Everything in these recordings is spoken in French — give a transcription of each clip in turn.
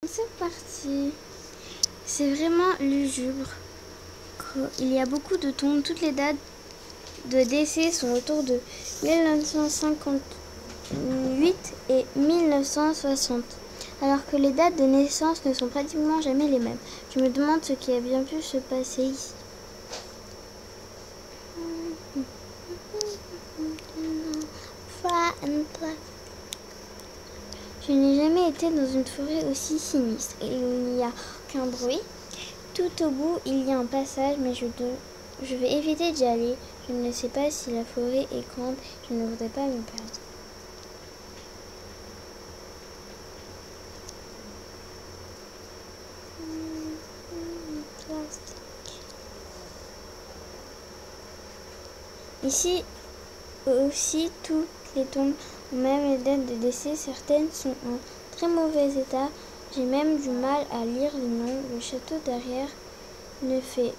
C'est parti. C'est vraiment lugubre. Il y a beaucoup de tombes. Toutes les dates de décès sont autour de 1958 et 1960. Alors que les dates de naissance ne sont pratiquement jamais les mêmes. Je me demande ce qui a bien pu se passer ici. Je n'ai jamais été dans une forêt aussi sinistre. Il n'y a aucun bruit. Tout au bout, il y a un passage, mais je vais éviter d'y aller. Je ne sais pas si la forêt est grande. Je ne voudrais pas me perdre. Ici aussi, toutes les tombes ont même les dates de décès. Certaines sont en très mauvais état. J'ai même du mal à lire les noms. Le château derrière me fait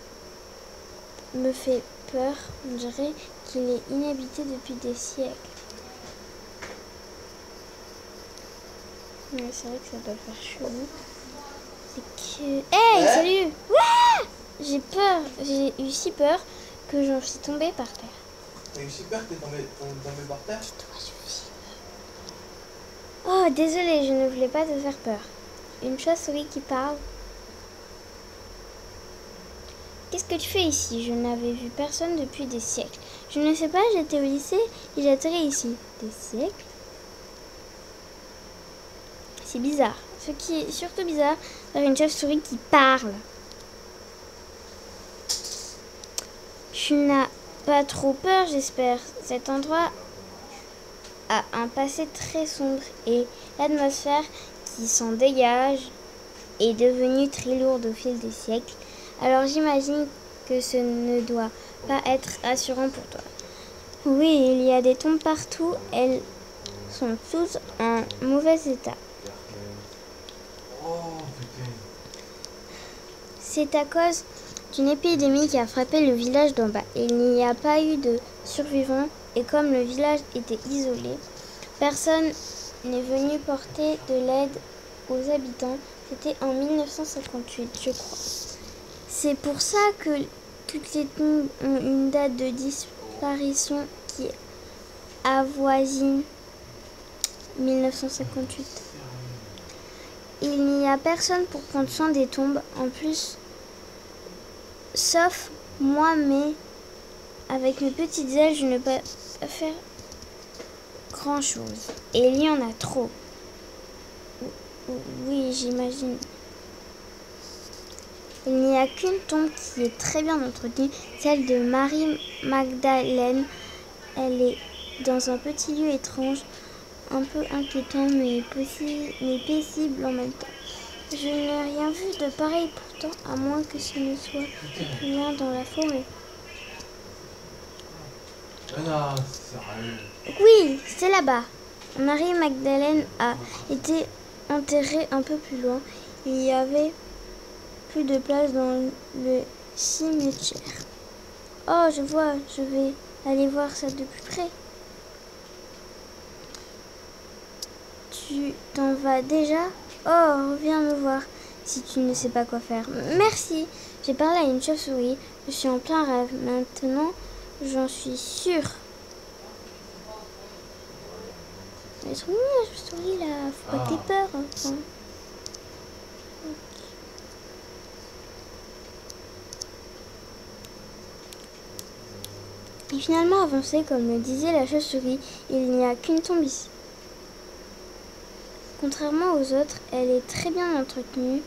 peur. On dirait qu'il est inhabité depuis des siècles. Ouais, c'est vrai que ça doit faire chelou. C'est que... Hey, salut! Ouais, j'ai peur. J'ai eu si peur que j'en suis tombée par terre. T'as eu si peur que t'es tombée par terre? Oh, désolée, je ne voulais pas te faire peur. Une chauve-souris qui parle. Qu'est-ce que tu fais ici? Je n'avais vu personne depuis des siècles. Je ne sais pas, j'étais au lycée et j'ai atterri ici. Des siècles? C'est bizarre. Ce qui est surtout bizarre, c'est une chauve-souris qui parle. Tu n'as pas trop peur, j'espère. Cet endroit a un passé très sombre et l'atmosphère qui s'en dégage est devenue très lourde au fil des siècles. Alors j'imagine que ce ne doit pas être rassurant pour toi. Oui, il y a des tombes partout. Elles sont toutes en mauvais état. C'est à cause d'une épidémie qui a frappé le village d'en bas. Il n'y a pas eu de survivants et comme le village était isolé, personne n'est venu porter de l'aide aux habitants. C'était en 1958, je crois. C'est pour ça que toutes les tombes ont une date de disparition qui avoisine 1958. Il n'y a personne pour prendre soin des tombes en plus, sauf moi, mais avec mes petites ailes, je ne peux pas faire grand-chose. Et il y en a trop. Oui, j'imagine. Il n'y a qu'une tombe qui est très bien entretenue, celle de Marie Magdalène. Elle est dans un petit lieu étrange, un peu inquiétant, mais paisible en même temps. Je n'ai rien vu de pareil pourtant, à moins que ce ne soit plus loin dans la forêt. Oui, c'est là-bas. Marie Magdalène a été enterrée un peu plus loin. Il y avait plus de place dans le cimetière. Oh, je vois, je vais aller voir ça de plus près. Tu t'en vas déjà? Oh, viens me voir si tu ne sais pas quoi faire. Merci. J'ai parlé à une chauve-souris. Je suis en plein rêve. Maintenant, j'en suis sûre. Elle est trop mignonne, la chauve-souris, là. Faut pas que t'aies peur. Enfin. Et finalement, avancer, comme le disait la chauve-souris, il n'y a qu'une tombe ici. Contrairement aux autres, elle est très bien entretenue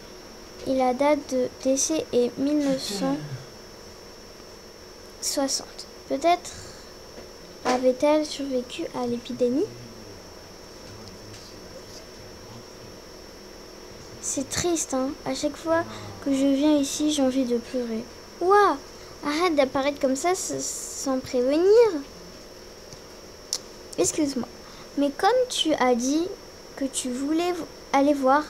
et la date de décès est 1960. Peut-être avait-elle survécu à l'épidémie? C'est triste, hein. À chaque fois que je viens ici, j'ai envie de pleurer. Ouah! Arrête d'apparaître comme ça sans prévenir. Excuse-moi. Mais comme tu as dit que tu voulais aller voir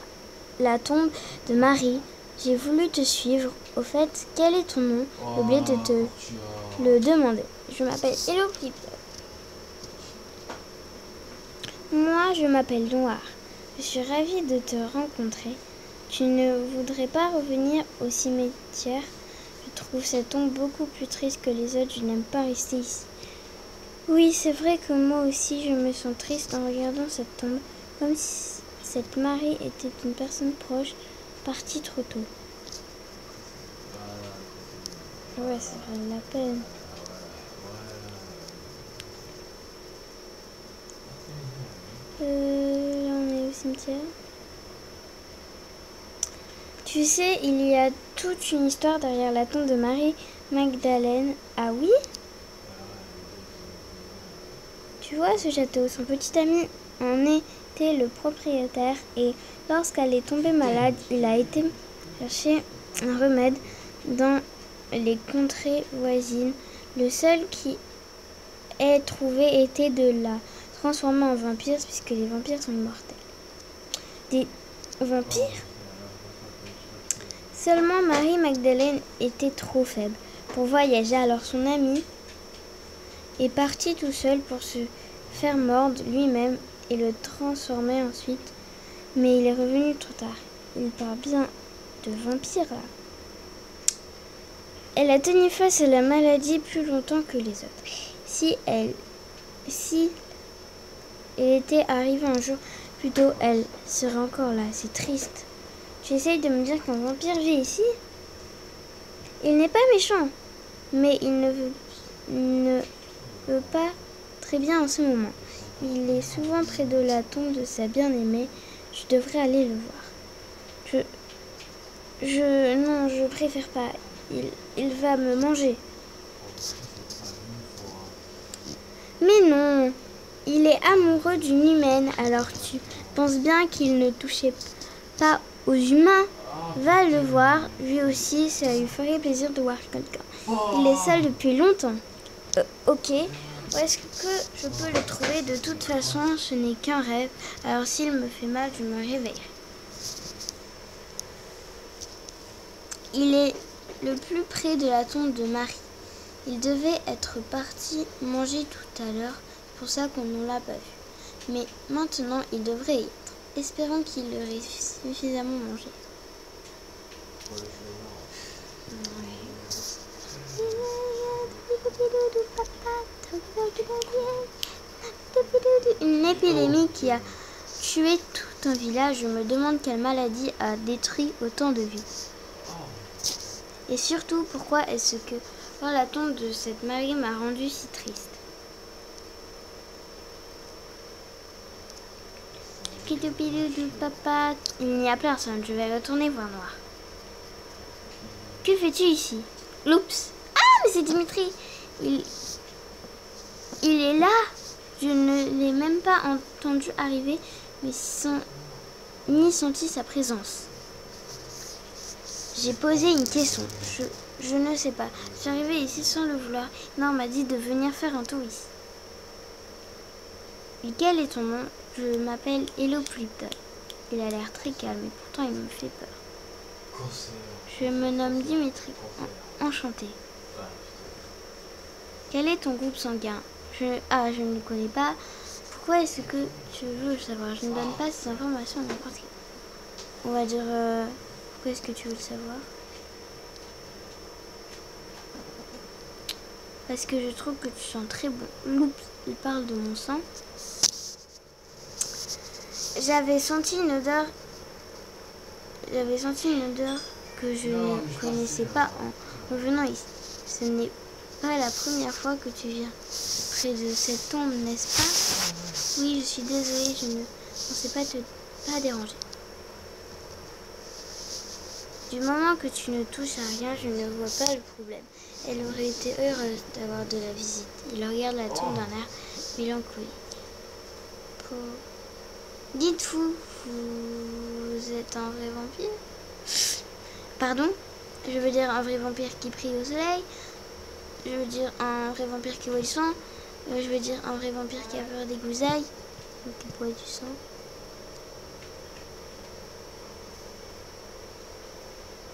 la tombe de Marie, j'ai voulu te suivre. Au fait, quel est ton nom? J'ai oublié de te le demander. Je m'appelle Hello Flip. Moi, je m'appelle Noir. Je suis ravie de te rencontrer. Tu ne voudrais pas revenir au cimetière? Je trouve cette tombe beaucoup plus triste que les autres. Je n'aime pas rester ici. Oui, c'est vrai que moi aussi je me sens triste en regardant cette tombe, comme si cette Marie était une personne proche, partie trop tôt. Ouais, ça fait de la peine. Là on est au cimetière. Tu sais, il y a toute une histoire derrière la tombe de Marie Magdalène. Ah oui? Tu vois ce château, son petit ami en était le propriétaire et lorsqu'elle est tombée malade, il a été chercher un remède dans les contrées voisines. Le seul qui ait trouvé était de la transformer en vampire puisque les vampires sont immortels. Des vampires? Seulement Marie Magdalène était trop faible pour voyager, alors son ami est parti tout seul pour se faire mordre lui-même et le transformer ensuite. Mais il est revenu trop tard. Il parle bien de vampire là. Elle a tenu face à la maladie plus longtemps que les autres. Si elle était arrivée un jour plus tôt, elle serait encore là. C'est triste. Tu essayes de me dire qu'un vampire vit ici? Il n'est pas méchant, mais il ne veut pas très bien en ce moment. Il est souvent près de la tombe de sa bien-aimée. Je devrais aller le voir. Non, je préfère pas. Il va me manger. Mais non, il est amoureux d'une humaine, alors tu penses bien qu'il ne touchait pas aux humains. Va le voir, lui aussi, ça lui ferait plaisir de voir quelqu'un. Il est seul depuis longtemps. Ok, où est-ce que je peux le trouver? De toute façon, ce n'est qu'un rêve, alors s'il me fait mal, je me réveillerai. Il est le plus près de la tombe de Marie. Il devait être parti manger tout à l'heure, c'est pour ça qu'on ne l'a pas vu. Mais maintenant, il devrait y être. Espérons qu'il aurait suffisamment mangé. Une épidémie qui a tué tout un village. Je me demande quelle maladie a détruit autant de vies. Et surtout, pourquoi est-ce que voir la tombe de cette Marie m'a rendue si triste? Papa, il n'y a personne, je vais retourner voir Noir. Que fais-tu ici? Oups! Ah, mais c'est Dimitri! Il est là! Je ne l'ai même pas entendu arriver, mais ni senti sa présence. J'ai posé une question. Je ne sais pas. Je suis arrivée ici sans le vouloir. Noir m'a dit de venir faire un tour ici. Et quel est ton nom? Je m'appelle Hello Pluton. Il a l'air très calme et pourtant il me fait peur. Je me nomme Dimitri. Enchanté. Quel est ton groupe sanguin? Je ne le connais pas. Pourquoi est-ce que tu veux le savoir? Je ne donne pas ces informations à n'importe qui. On va dire... pourquoi est-ce que tu veux le savoir? Parce que je trouve que tu sens très bon. Loup, il parle de mon sang. J'avais senti une odeur que je ne connaissais pas en revenant ici. Ce n'est pas la première fois que tu viens près de cette tombe, n'est-ce pas? Oui, je suis désolée, je ne pensais pas déranger. Du moment que tu ne touches à rien, je ne vois pas le problème. Elle aurait été heureuse d'avoir de la visite. Il regarde la tombe d'un air mélancolique. Dites-vous, vous êtes un vrai vampire? Pardon? Je veux dire un vrai vampire qui prie au soleil. Je veux dire un vrai vampire qui voit du sang. Je veux dire un vrai vampire qui a peur des gousailles. Ou qui boit du sang.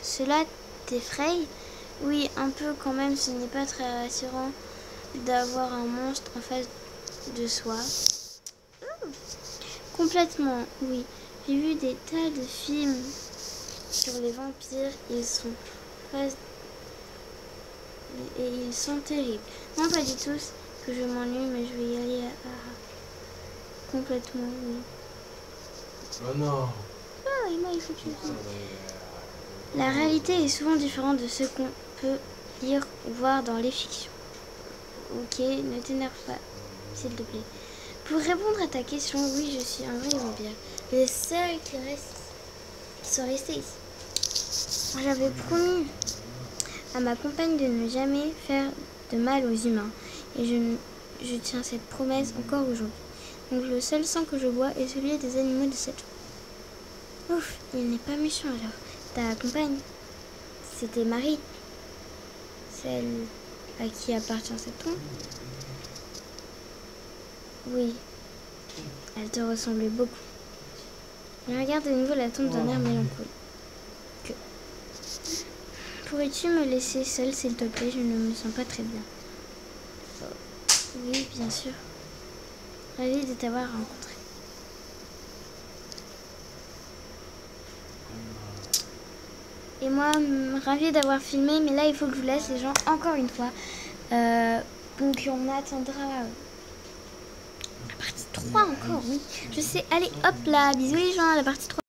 Cela t'effraie? Oui, un peu quand même. Ce n'est pas très rassurant d'avoir un monstre en face de soi. Complètement, oui. J'ai vu des tas de films sur les vampires. Ils sont et ils sont terribles. Non, pas du tout que je m'ennuie, mais je vais y aller complètement, oui. Oh non. Ah, et moi, il faut que je... La réalité est souvent différente de ce qu'on peut lire ou voir dans les fictions. Ok, ne t'énerve pas, s'il te plaît. Pour répondre à ta question, oui, je suis un vrai vampire. Le seul qui soit resté ici. J'avais promis à ma compagne de ne jamais faire de mal aux humains. Et je tiens cette promesse encore aujourd'hui. Donc le seul sang que je bois est celui des animaux de cette chose. Ouf, il n'est pas méchant alors. Ta compagne, c'était Marie, celle à qui appartient cette tombe? Oui, elle te ressemblait beaucoup. Je regarde de nouveau la tombe d'un air mélancolique. Pourrais-tu me laisser seule, s'il te plaît? Je ne me sens pas très bien. Oui, bien sûr. Ravie de t'avoir rencontré. Et moi, ravie d'avoir filmé, mais là, il faut que je vous laisse les gens encore une fois. Donc, on attendra la partie 3 encore, oui. Je sais, allez, hop là, bisous les gens, la partie 3.